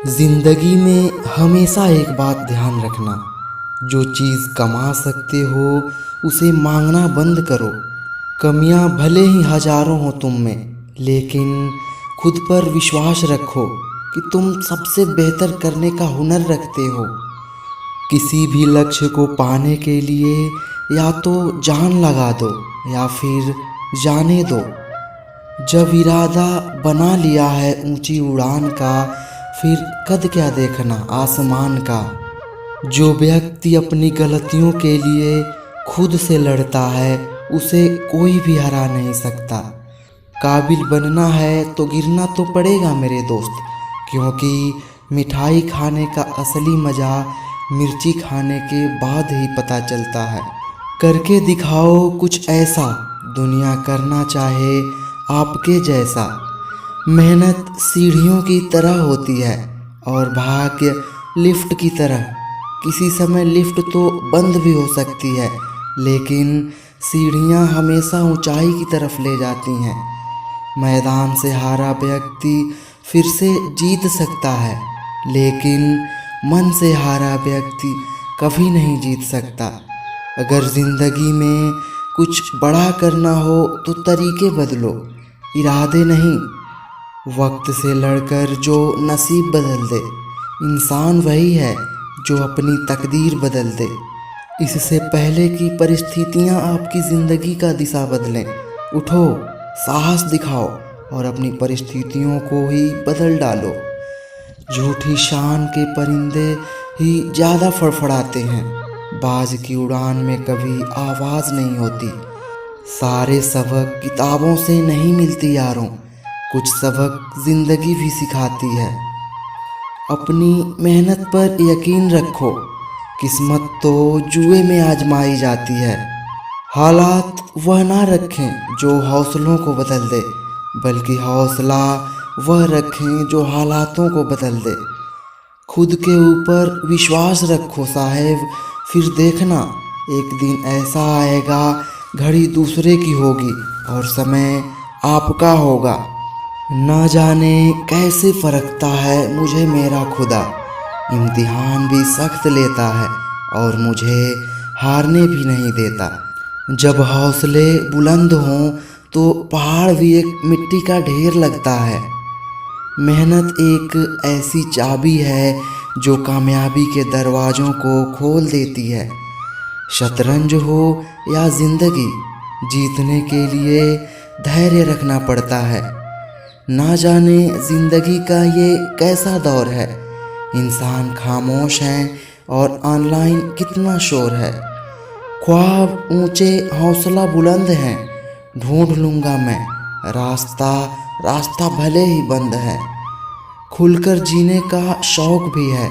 जिंदगी में हमेशा एक बात ध्यान रखना, जो चीज़ कमा सकते हो उसे मांगना बंद करो। कमियां भले ही हजारों हो तुम में, लेकिन खुद पर विश्वास रखो कि तुम सबसे बेहतर करने का हुनर रखते हो। किसी भी लक्ष्य को पाने के लिए या तो जान लगा दो या फिर जाने दो। जब इरादा बना लिया है ऊंची उड़ान का, फिर कद क्या देखना आसमान का। जो व्यक्ति अपनी गलतियों के लिए खुद से लड़ता है उसे कोई भी हरा नहीं सकता। काबिल बनना है तो गिरना तो पड़ेगा मेरे दोस्त, क्योंकि मिठाई खाने का असली मज़ा मिर्ची खाने के बाद ही पता चलता है। करके दिखाओ कुछ ऐसा, दुनिया करना चाहे आपके जैसा। मेहनत सीढ़ियों की तरह होती है और भाग्य लिफ्ट की तरह। किसी समय लिफ्ट तो बंद भी हो सकती है, लेकिन सीढ़ियां हमेशा ऊंचाई की तरफ ले जाती हैं। मैदान से हारा व्यक्ति फिर से जीत सकता है, लेकिन मन से हारा व्यक्ति कभी नहीं जीत सकता। अगर ज़िंदगी में कुछ बड़ा करना हो तो तरीके बदलो, इरादे नहीं। वक्त से लड़कर जो नसीब बदल दे, इंसान वही है जो अपनी तकदीर बदल दे। इससे पहले कि परिस्थितियां आपकी ज़िंदगी का दिशा बदलें, उठो, साहस दिखाओ और अपनी परिस्थितियों को ही बदल डालो। झूठी शान के परिंदे ही ज़्यादा फड़फड़ाते हैं, बाज की उड़ान में कभी आवाज़ नहीं होती। सारे सबक किताबों से नहीं मिलती यारों, कुछ सबक ज़िंदगी भी सिखाती है। अपनी मेहनत पर यकीन रखो, किस्मत तो जुए में आजमाई जाती है। हालात वह ना रखें जो हौसलों को बदल दे, बल्कि हौसला वह रखें जो हालातों को बदल दे। खुद के ऊपर विश्वास रखो साहेब, फिर देखना एक दिन ऐसा आएगा घड़ी दूसरे की होगी और समय आपका होगा। न जाने कैसे फरकता है मुझे मेरा खुदा, इम्तिहान भी सख्त लेता है और मुझे हारने भी नहीं देता। जब हौसले बुलंद हों तो पहाड़ भी एक मिट्टी का ढेर लगता है। मेहनत एक ऐसी चाबी है जो कामयाबी के दरवाज़ों को खोल देती है। शतरंज हो या ज़िंदगी, जीतने के लिए धैर्य रखना पड़ता है। ना जाने ज़िंदगी का ये कैसा दौर है, इंसान खामोश हैं और ऑनलाइन कितना शोर है। ख्वाब ऊंचे, हौसला बुलंद हैं, ढूंढ लूँगा मैं रास्ता, रास्ता भले ही बंद है। खुलकर जीने का शौक़ भी है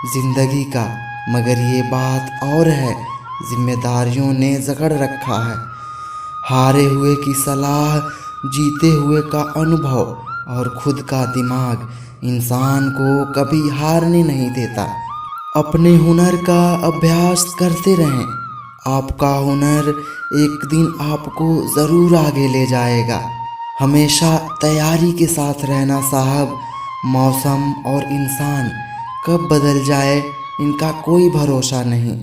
ज़िंदगी का, मगर ये बात और है, जिम्मेदारियों ने जकड़ रखा है। हारे हुए की सलाह, जीते हुए का अनुभव और खुद का दिमाग इंसान को कभी हारने नहीं देता। अपने हुनर का अभ्यास करते रहें, आपका हुनर एक दिन आपको ज़रूर आगे ले जाएगा। हमेशा तैयारी के साथ रहना साहब, मौसम और इंसान कब बदल जाए इनका कोई भरोसा नहीं।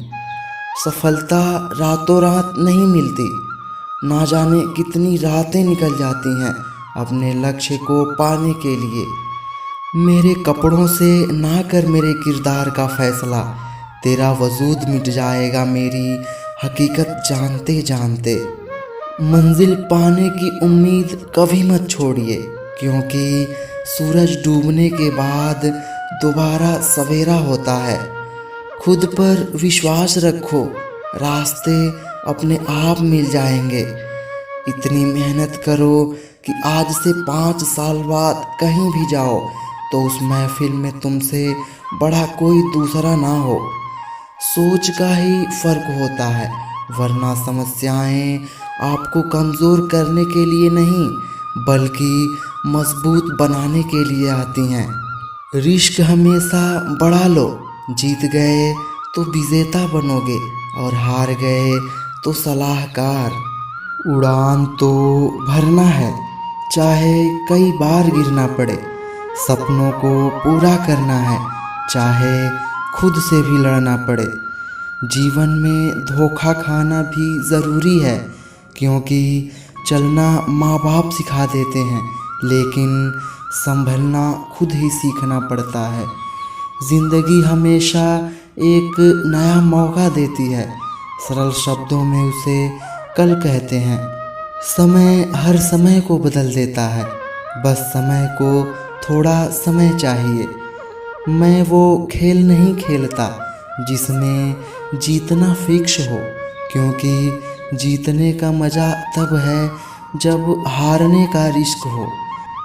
सफलता रातों रात नहीं मिलती, ना जाने कितनी रातें निकल जाती हैं अपने लक्ष्य को पाने के लिए। मेरे कपड़ों से ना कर मेरे किरदार का फैसला, तेरा वजूद मिट जाएगा मेरी हकीकत जानते जानते। मंजिल पाने की उम्मीद कभी मत छोड़िए, क्योंकि सूरज डूबने के बाद दोबारा सवेरा होता है। खुद पर विश्वास रखो, रास्ते अपने आप मिल जाएंगे। इतनी मेहनत करो कि आज से 5 साल बाद कहीं भी जाओ तो उस महफिल में तुमसे बड़ा कोई दूसरा ना हो। सोच का ही फर्क होता है, वरना समस्याएं आपको कमज़ोर करने के लिए नहीं, बल्कि मजबूत बनाने के लिए आती हैं। रिस्क हमेशा बढ़ा लो, जीत गए तो विजेता बनोगे और हार गए तो सलाहकार। उड़ान तो भरना है, चाहे कई बार गिरना पड़े। सपनों को पूरा करना है, चाहे खुद से भी लड़ना पड़े। जीवन में धोखा खाना भी ज़रूरी है, क्योंकि चलना माँ बाप सिखा देते हैं, लेकिन संभलना खुद ही सीखना पड़ता है। ज़िंदगी हमेशा एक नया मौका देती है, सरल शब्दों में उसे कल कहते हैं। समय हर समय को बदल देता है, बस समय को थोड़ा समय चाहिए। मैं वो खेल नहीं खेलता जिसमें जीतना फिक्स हो, क्योंकि जीतने का मज़ा तब है जब हारने का रिस्क हो।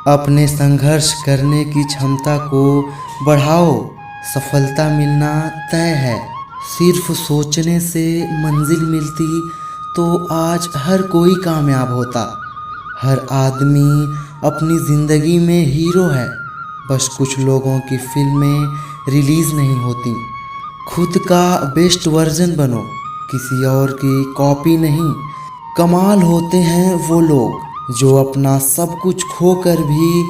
अपने संघर्ष करने की क्षमता को बढ़ाओ, सफलता मिलना तय है। सिर्फ सोचने से मंजिल मिलती तो आज हर कोई कामयाब होता। हर आदमी अपनी ज़िंदगी में हीरो है, बस कुछ लोगों की फिल्में रिलीज़ नहीं होती। खुद का बेस्ट वर्जन बनो, किसी और की कॉपी नहीं। कमाल होते हैं वो लोग जो अपना सब कुछ खोकर भी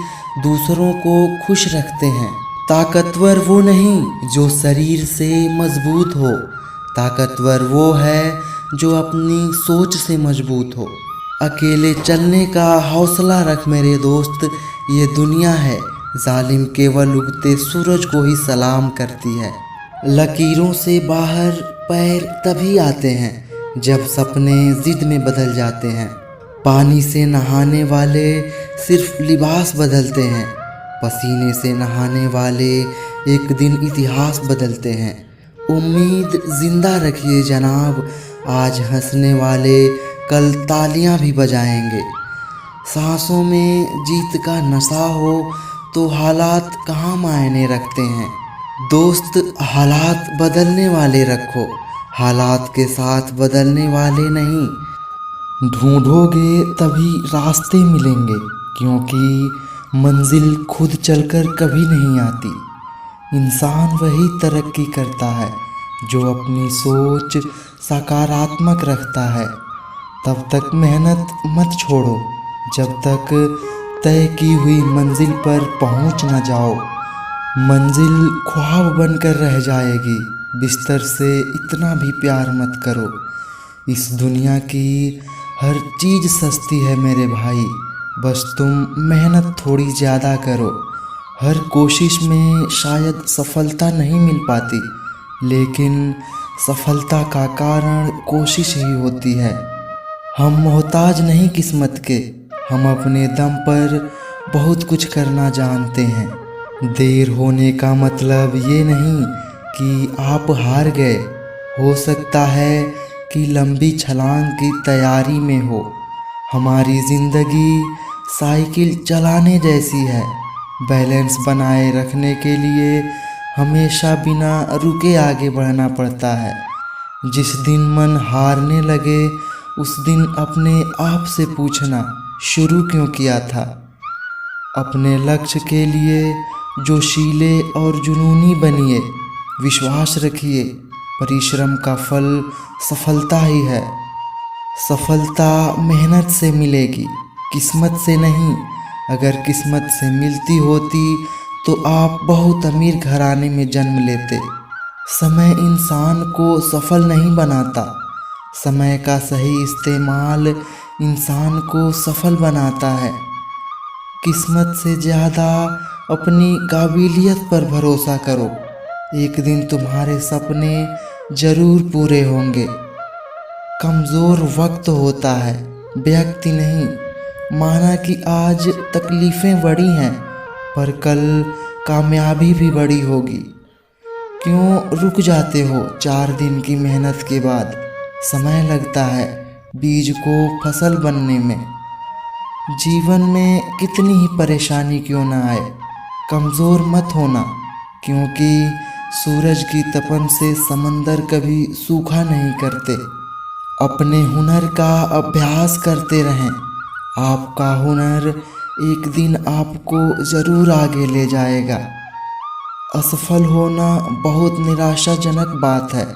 दूसरों को खुश रखते हैं। ताकतवर वो नहीं जो शरीर से मजबूत हो, ताकतवर वो है जो अपनी सोच से मजबूत हो। अकेले चलने का हौसला रख मेरे दोस्त, ये दुनिया है जालिम केवल उगते सूरज को ही सलाम करती है। लकीरों से बाहर पैर तभी आते हैं जब सपने जिद में बदल जाते हैं। पानी से नहाने वाले सिर्फ लिबास बदलते हैं, पसीने से नहाने वाले एक दिन इतिहास बदलते हैं। उम्मीद जिंदा रखिए जनाब, आज हंसने वाले कल तालियां भी बजाएंगे। सांसों में जीत का नशा हो तो हालात कहाँ मायने रखते हैं। दोस्त हालात बदलने वाले रखो, हालात के साथ बदलने वाले नहीं। ढूंढोगे तभी रास्ते मिलेंगे, क्योंकि मंजिल खुद चलकर कभी नहीं आती। इंसान वही तरक्की करता है जो अपनी सोच सकारात्मक रखता है। तब तक मेहनत मत छोड़ो जब तक तय की हुई मंजिल पर पहुंच न जाओ। मंजिल ख्वाब बनकर रह जाएगी, बिस्तर से इतना भी प्यार मत करो। इस दुनिया की हर चीज़ सस्ती है मेरे भाई, बस तुम मेहनत थोड़ी ज़्यादा करो। हर कोशिश में शायद सफलता नहीं मिल पाती, लेकिन सफलता का कारण कोशिश ही होती है। हम मोहताज नहीं किस्मत के, हम अपने दम पर बहुत कुछ करना जानते हैं। देर होने का मतलब ये नहीं कि आप हार गए, हो सकता है कि लंबी छलांग की तैयारी में हो। हमारी ज़िंदगी साइकिल चलाने जैसी है, बैलेंस बनाए रखने के लिए हमेशा बिना रुके आगे बढ़ना पड़ता है। जिस दिन मन हारने लगे उस दिन अपने आप से पूछना शुरू क्यों किया था। अपने लक्ष्य के लिए जोशीले और जुनूनी बनिए, विश्वास रखिए, परिश्रम का फल सफलता ही है। सफलता मेहनत से मिलेगी, किस्मत से नहीं। अगर किस्मत से मिलती होती तो आप बहुत अमीर घराने में जन्म लेते। समय इंसान को सफल नहीं बनाता, समय का सही इस्तेमाल इंसान को सफल बनाता है। किस्मत से ज़्यादा अपनी काबिलियत पर भरोसा करो, एक दिन तुम्हारे सपने ज़रूर पूरे होंगे। कमज़ोर वक्त होता है, व्यक्ति नहीं। माना कि आज तकलीफ़ें बड़ी हैं, पर कल कामयाबी भी बड़ी होगी। क्यों रुक जाते हो 4 दिन की मेहनत के बाद? समय लगता है बीज को फसल बनने में। जीवन में कितनी ही परेशानी क्यों ना आए, कमज़ोर मत होना, क्योंकि सूरज की तपन से समंदर कभी सूखा नहीं करते। अपने हुनर का अभ्यास करते रहें, आपका हुनर एक दिन आपको ज़रूर आगे ले जाएगा। असफल होना बहुत निराशाजनक बात है,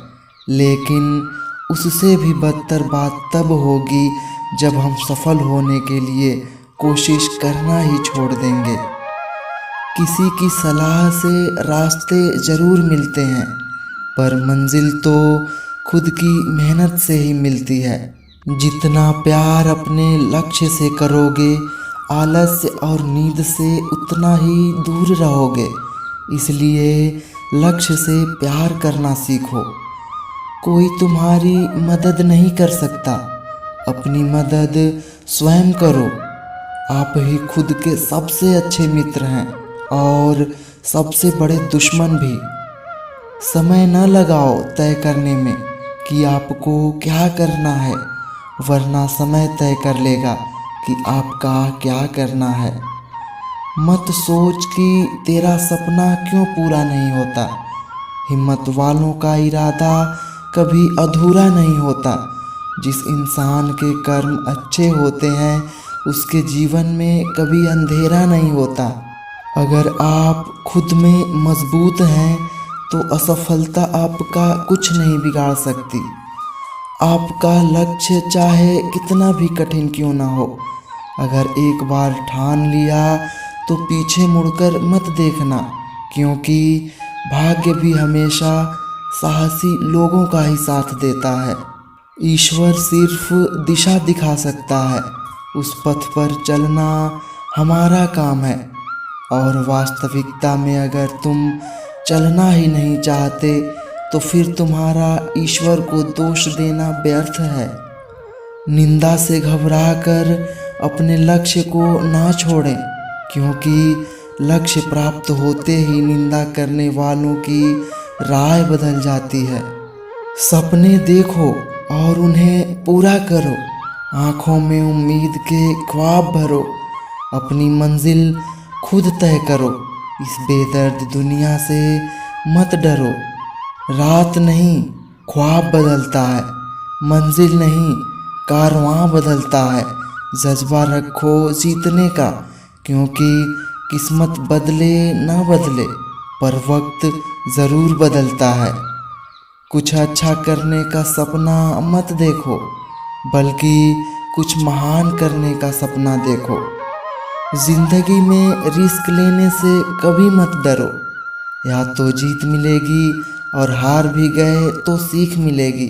लेकिन उससे भी बदतर बात तब होगी जब हम सफल होने के लिए कोशिश करना ही छोड़ देंगे। किसी की सलाह से रास्ते ज़रूर मिलते हैं, पर मंजिल तो खुद की मेहनत से ही मिलती है। जितना प्यार अपने लक्ष्य से करोगे, आलस्य और नींद से उतना ही दूर रहोगे। इसलिए लक्ष्य से प्यार करना सीखो। कोई तुम्हारी मदद नहीं कर सकता, अपनी मदद स्वयं करो। आप ही खुद के सबसे अच्छे मित्र हैं और सबसे बड़े दुश्मन भी। समय न लगाओ तय करने में कि आपको क्या करना है, वरना समय तय कर लेगा कि आपका क्या करना है। मत सोच कि तेरा सपना क्यों पूरा नहीं होता। हिम्मत वालों का इरादा कभी अधूरा नहीं होता। जिस इंसान के कर्म अच्छे होते हैं उसके जीवन में कभी अंधेरा नहीं होता। अगर आप खुद में मजबूत हैं तो असफलता आपका कुछ नहीं बिगाड़ सकती। आपका लक्ष्य चाहे कितना भी कठिन क्यों ना हो, अगर एक बार ठान लिया तो पीछे मुड़कर मत देखना, क्योंकि भाग्य भी हमेशा साहसी लोगों का ही साथ देता है। ईश्वर सिर्फ दिशा दिखा सकता है, उस पथ पर चलना हमारा काम है। और वास्तविकता में अगर तुम चलना ही नहीं चाहते तो फिर तुम्हारा ईश्वर को दोष देना व्यर्थ है। निंदा से घबराकर अपने लक्ष्य को ना छोड़ें, क्योंकि लक्ष्य प्राप्त होते ही निंदा करने वालों की राय बदल जाती है। सपने देखो और उन्हें पूरा करो, आँखों में उम्मीद के ख्वाब भरो, अपनी मंजिल खुद तय करो। इस बेदर्द दुनिया से मत डरो। रात नहीं ख्वाब बदलता है, मंजिल नहीं कारवां बदलता है। जज्बा रखो जीतने का, क्योंकि किस्मत बदले ना बदले पर वक्त ज़रूर बदलता है। कुछ अच्छा करने का सपना मत देखो, बल्कि कुछ महान करने का सपना देखो। जिंदगी में रिस्क लेने से कभी मत डरो। या तो जीत मिलेगी और हार भी गए तो सीख मिलेगी।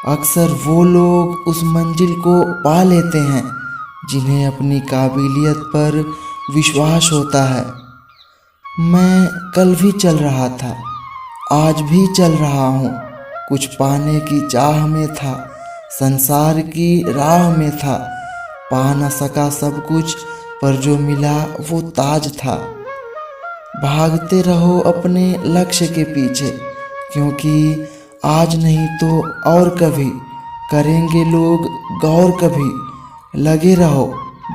अक्सर वो लोग उस मंजिल को पा लेते हैं जिन्हें अपनी काबिलियत पर विश्वास होता है। मैं कल भी चल रहा था, आज भी चल रहा हूँ। कुछ पाने की चाह में था, संसार की राह में था। पा न सका सब कुछ, पर जो मिला वो ताज था। भागते रहो अपने लक्ष्य के पीछे, क्योंकि आज नहीं तो और कभी करेंगे लोग गौर कभी। लगे रहो,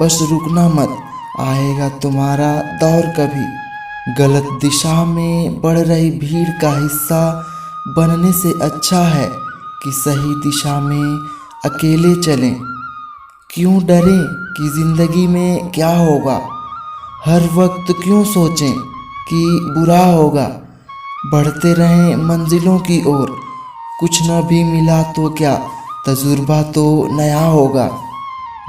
बस रुकना मत, आएगा तुम्हारा दौर कभी। गलत दिशा में बढ़ रही भीड़ का हिस्सा बनने से अच्छा है कि सही दिशा में अकेले चलें। क्यों डरें कि ज़िंदगी में क्या होगा, हर वक्त क्यों सोचें कि बुरा होगा। बढ़ते रहें मंजिलों की ओर, कुछ न भी मिला तो क्या, तजुर्बा तो नया होगा।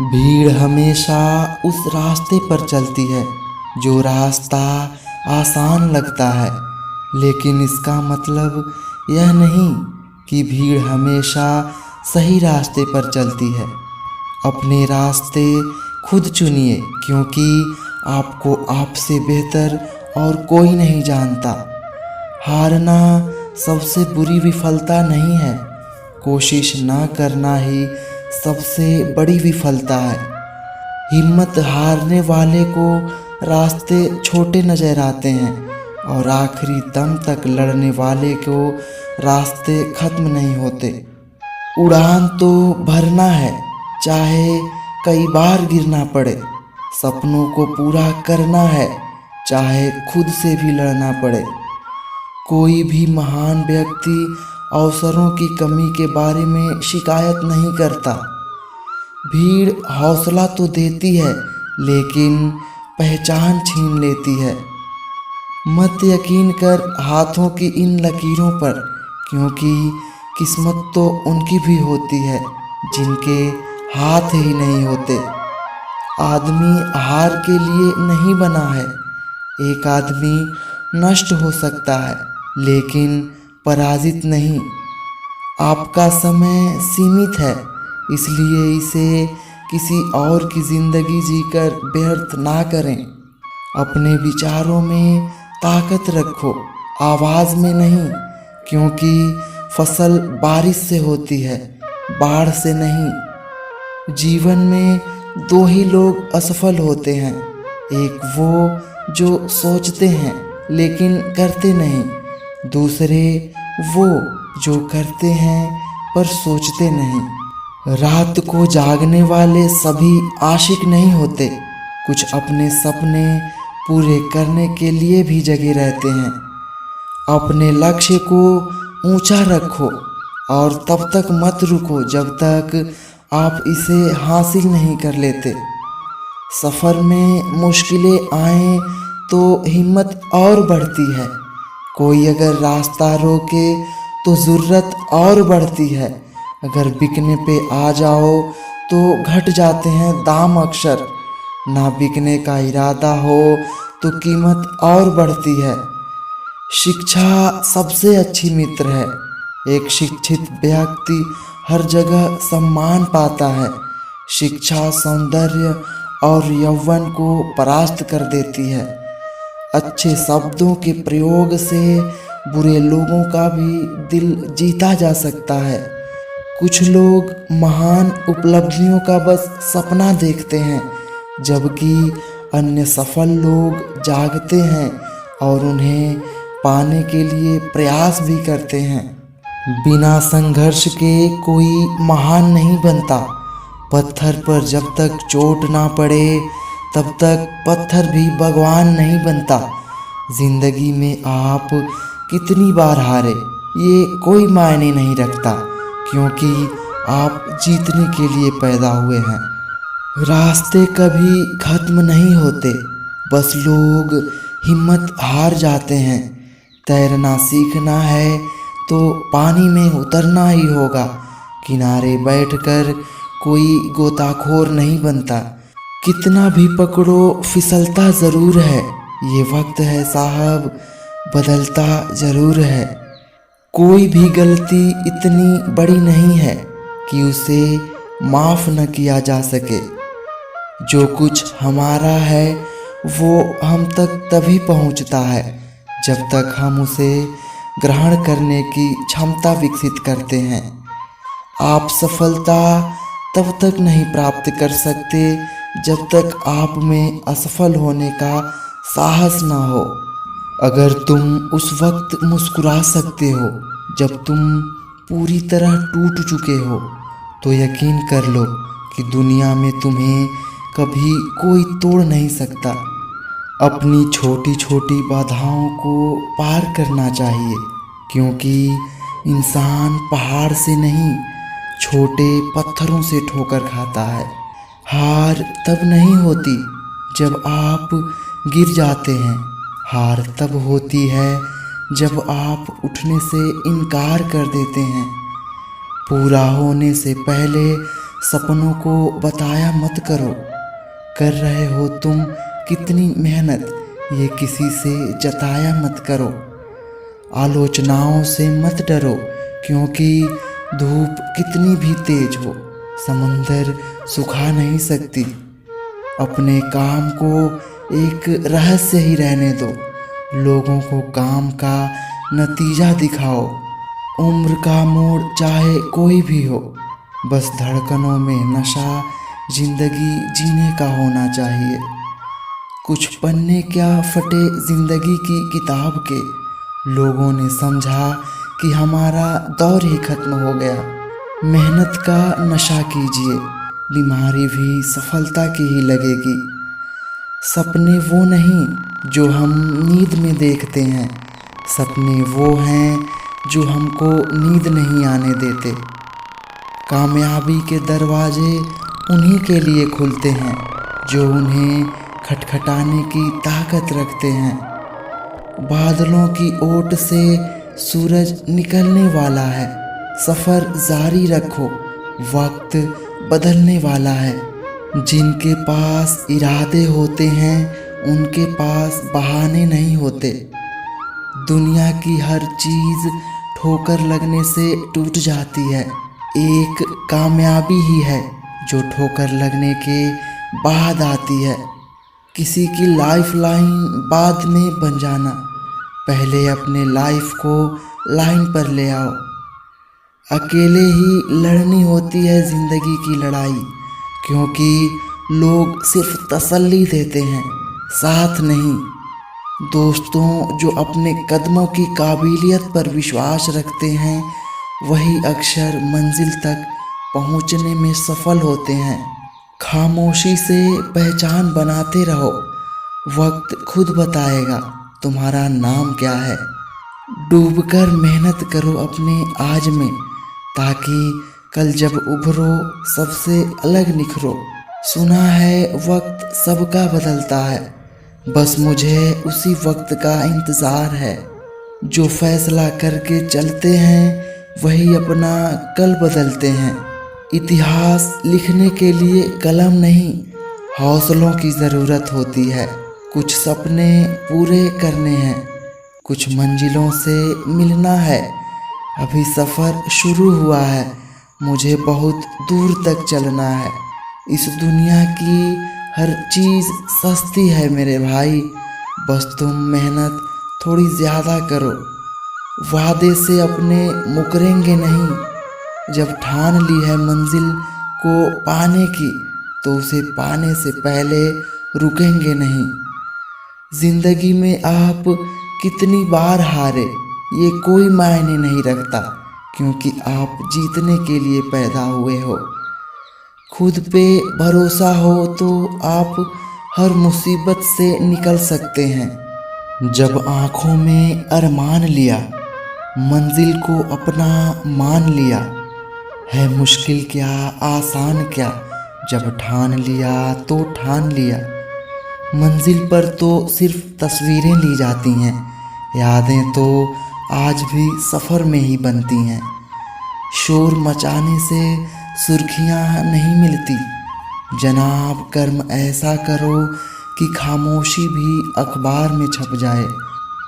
भीड़ हमेशा उस रास्ते पर चलती है जो रास्ता आसान लगता है, लेकिन इसका मतलब यह नहीं कि भीड़ हमेशा सही रास्ते पर चलती है। अपने रास्ते खुद चुनिए, क्योंकि आपको आपसे बेहतर और कोई नहीं जानता। हारना सबसे बुरी विफलता नहीं है, कोशिश ना करना ही सबसे बड़ी विफलता है। हिम्मत हारने वाले को रास्ते छोटे नजर आते हैं और आखिरी दम तक लड़ने वाले को रास्ते खत्म नहीं होते। उड़ान तो भरना है, चाहे कई बार गिरना पड़े। सपनों को पूरा करना है, चाहे खुद से भी लड़ना पड़े। कोई भी महान व्यक्ति अवसरों की कमी के बारे में शिकायत नहीं करता। भीड़ हौसला तो देती है, लेकिन पहचान छीन लेती है। मत यकीन कर हाथों की इन लकीरों पर, क्योंकि किस्मत तो उनकी भी होती है जिनके हाथ ही नहीं होते। आदमी हार के लिए नहीं बना है, एक आदमी नष्ट हो सकता है लेकिन पराजित नहीं। आपका समय सीमित है, इसलिए इसे किसी और की जिंदगी जीकर व्यर्थ ना करें। अपने विचारों में ताकत रखो, आवाज़ में नहीं, क्योंकि फसल बारिश से होती है, बाढ़ से नहीं। जीवन में दो ही लोग असफल होते हैं, एक वो जो सोचते हैं लेकिन करते नहीं, दूसरे वो जो करते हैं पर सोचते नहीं। रात को जागने वाले सभी आशिक नहीं होते, कुछ अपने सपने पूरे करने के लिए भी जगे रहते हैं। अपने लक्ष्य को ऊंचा रखो और तब तक मत रुको जब तक आप इसे हासिल नहीं कर लेते। सफ़र में मुश्किलें आएं तो हिम्मत और बढ़ती है। कोई अगर रास्ता रोके तो ज़रूरत और बढ़ती है। अगर बिकने पे आ जाओ तो घट जाते हैं दाम अक्सर। ना बिकने का इरादा हो तो कीमत और बढ़ती है। शिक्षा सबसे अच्छी मित्र है। एक शिक्षित व्यक्ति हर जगह सम्मान पाता है। शिक्षा सौंदर्य और यौवन को परास्त कर देती है। अच्छे शब्दों के प्रयोग से बुरे लोगों का भी दिल जीता जा सकता है। कुछ लोग महान उपलब्धियों का बस सपना देखते हैं, जबकि अन्य सफल लोग जागते हैं और उन्हें पाने के लिए प्रयास भी करते हैं। बिना संघर्ष के कोई महान नहीं बनता। पत्थर पर जब तक चोट ना पड़े तब तक पत्थर भी भगवान नहीं बनता। जिंदगी में आप कितनी बार हारे ये कोई मायने नहीं रखता, क्योंकि आप जीतने के लिए पैदा हुए हैं। रास्ते कभी खत्म नहीं होते, बस लोग हिम्मत हार जाते हैं। तैरना सीखना है तो पानी में उतरना ही होगा। किनारे बैठकर कोई गोताखोर नहीं बनता। कितना भी पकड़ो फिसलता ज़रूर है। ये वक्त है साहब, बदलता ज़रूर है। कोई भी गलती इतनी बड़ी नहीं है कि उसे माफ़ न किया जा सके। जो कुछ हमारा है वो हम तक तभी पहुंचता है जब तक हम उसे ग्रहण करने की क्षमता विकसित करते हैं। आप सफलता तब तक नहीं प्राप्त कर सकते जब तक आप में असफल होने का साहस ना हो। अगर तुम उस वक्त मुस्कुरा सकते हो जब तुम पूरी तरह टूट चुके हो, तो यकीन कर लो कि दुनिया में तुम्हें कभी कोई तोड़ नहीं सकता। अपनी छोटी छोटी बाधाओं को पार करना चाहिए, क्योंकि इंसान पहाड़ से नहीं छोटे पत्थरों से ठोकर खाता है। हार तब नहीं होती जब आप गिर जाते हैं, हार तब होती है जब आप उठने से इनकार कर देते हैं। पूरा होने से पहले सपनों को बताया मत करो। कर रहे हो तुम कितनी मेहनत, ये किसी से जताया मत करो। आलोचनाओं से मत डरो, क्योंकि धूप कितनी भी तेज हो समुंदर सुखा नहीं सकती। अपने काम को एक रहस्य ही रहने दो। लोगों को काम का नतीजा दिखाओ। उम्र का मोड़ चाहे कोई भी हो, बस धड़कनों में नशा जिंदगी जीने का होना चाहिए। कुछ पन्ने क्या फटे जिंदगी की किताब के। लोगों ने समझा कि हमारा दौर ही खत्म हो गया। मेहनत का नशा कीजिए, बीमारी भी सफलता की ही लगेगी। सपने वो नहीं जो हम नींद में देखते हैं, सपने वो हैं जो हमको नींद नहीं आने देते। कामयाबी के दरवाजे उन्हीं के लिए खुलते हैं जो उन्हें खटखटाने की ताकत रखते हैं। बादलों की ओट से सूरज निकलने वाला है। सफ़र जारी रखो, वक्त बदलने वाला है। जिनके पास इरादे होते हैं उनके पास बहाने नहीं होते। दुनिया की हर चीज़ ठोकर लगने से टूट जाती है। एक कामयाबी ही है जो ठोकर लगने के बाद आती है। किसी की लाइफ लाइन बाद में बन जाना, पहले अपने लाइफ को लाइन पर ले आओ। अकेले ही लड़नी होती है ज़िंदगी की लड़ाई, क्योंकि लोग सिर्फ तसल्ली देते हैं, साथ नहीं। दोस्तों जो अपने कदमों की काबिलियत पर विश्वास रखते हैं वही अक्सर मंजिल तक पहुंचने में सफल होते हैं। खामोशी से पहचान बनाते रहो, वक्त खुद बताएगा तुम्हारा नाम क्या है। डूबकर मेहनत करो अपने आज में, ताकि कल जब उभरो सबसे अलग निखरो। सुना है वक्त सबका बदलता है, बस मुझे उसी वक्त का इंतज़ार है। जो फैसला करके चलते हैं वही अपना कल बदलते हैं। इतिहास लिखने के लिए कलम नहीं, हौसलों की ज़रूरत होती है। कुछ सपने पूरे करने हैं, कुछ मंजिलों से मिलना है। अभी सफ़र शुरू हुआ है, मुझे बहुत दूर तक चलना है। इस दुनिया की हर चीज़ सस्ती है मेरे भाई, बस तुम मेहनत थोड़ी ज़्यादा करो। वादे से अपने मुकरेंगे नहीं, जब ठान ली है मंजिल को पाने की तो उसे पाने से पहले रुकेंगे नहीं। ज़िंदगी में आप कितनी बार हारे ये कोई मायने नहीं रखता, क्योंकि आप जीतने के लिए पैदा हुए हो। खुद पे भरोसा हो तो आप हर मुसीबत से निकल सकते हैं। जब आँखों में अरमान लिया, मंजिल को अपना मान लिया, है मुश्किल क्या आसान क्या, जब ठान लिया तो ठान लिया। मंजिल पर तो सिर्फ तस्वीरें ली जाती हैं, यादें तो आज भी सफ़र में ही बनती हैं। शोर मचाने से सुर्खियाँ नहीं मिलती, जनाब कर्म ऐसा करो कि खामोशी भी अखबार में छप जाए।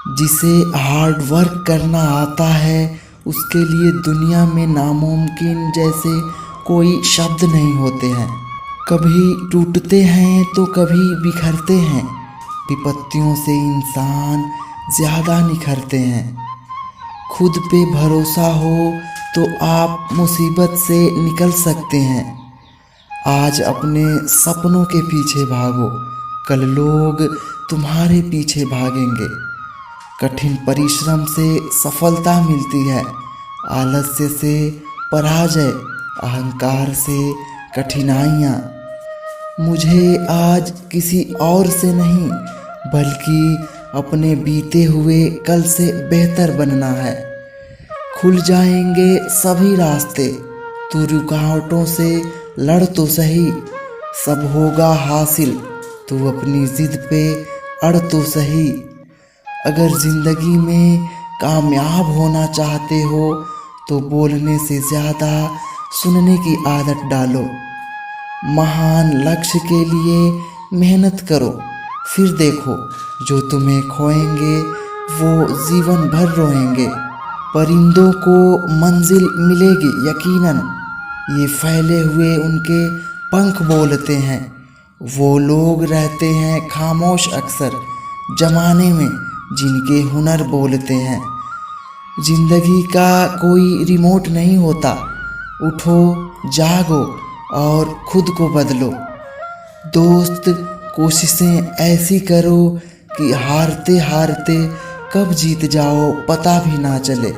जिसे हार्ड वर्क करना आता है उसके लिए दुनिया में नामुमकिन जैसे कोई शब्द नहीं होते हैं। कभी टूटते हैं तो कभी बिखरते हैं, विपत्तियों से इंसान ज़्यादा निखरते हैं। खुद पे भरोसा हो तो आप मुसीबत से निकल सकते हैं। आज अपने सपनों के पीछे भागो, कल लोग तुम्हारे पीछे भागेंगे। कठिन परिश्रम से सफलता मिलती है, आलस्य से पराजय, अहंकार से कठिनाइयाँ। मुझे आज किसी और से नहीं बल्कि अपने बीते हुए कल से बेहतर बनना है। खुल जाएंगे सभी रास्ते, तू रुकावटों से लड़ तो सही। सब होगा हासिल, तू अपनी जिद पे अड़ तो सही। अगर ज़िंदगी में कामयाब होना चाहते हो तो बोलने से ज़्यादा सुनने की आदत डालो। महान लक्ष्य के लिए मेहनत करो, फिर देखो जो तुम्हें खोएंगे वो जीवन भर रोएंगे। परिंदों को मंजिल मिलेगी यकीनन, ये फैले हुए उनके पंख बोलते हैं। वो लोग रहते हैं खामोश अक्सर जमाने में जिनके हुनर बोलते हैं। जिंदगी का कोई रिमोट नहीं होता, उठो जागो और खुद को बदलो। दोस्त कोशिशें ऐसी करो कि हारते हारते कब जीत जाओ पता भी ना चले।